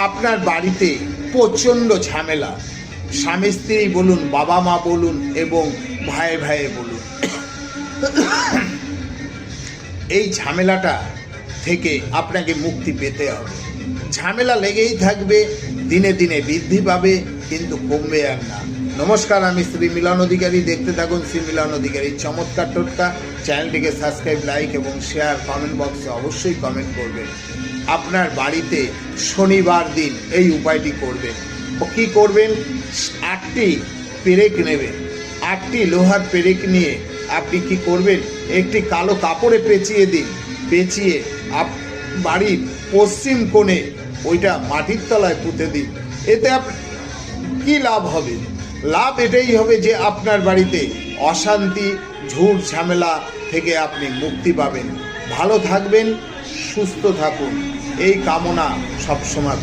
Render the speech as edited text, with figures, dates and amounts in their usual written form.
আপনার বাড়িতে প্রচণ্ড ঝামেলা, স্বামী স্ত্রী বলুন, বাবা মা বলুন এবং ভাইয়ে ভাইয়ে বলুন, এই ঝামেলাটা থেকে আপনাকে মুক্তি পেতে হবে। ঝামেলা লেগেই থাকবে, দিনে দিনে বৃদ্ধি পাবে, কিন্তু কমবে আর না। নমস্কার, আমি শ্রী মিলন অধিকারী। দেখতে থাকুন শ্রী মিলন অধিকারী চমৎকার টোটকা। চ্যানেলটিকে সাবস্ক্রাইব, লাইক এবং শেয়ার, কমেন্ট বক্সে অবশ্যই কমেন্ট করবেন। আপনার বাড়িতে শনিবার দিন এই উপায়টি করবেন। কী করবেন? 8টি পেরেক নেবেন। 8টি লোহার পেরেক নিয়ে আপনি কি করবেন? একটি কালো কাপড়ে পেঁচিয়ে দিন। পেঁচিয়ে বাড়ির পশ্চিম কোণে ওইটা মাটির তলায় পুঁতে দিন। এতে কি লাভ হবে? লাভ এটাই হবে যে আপনার বাড়িতে অশান্তি, ঝুট ঝামেলা থেকে আপনি মুক্তি পাবেন। ভালো থাকবেন, সুস্থ থাকুন, এই কামনা সবসময়।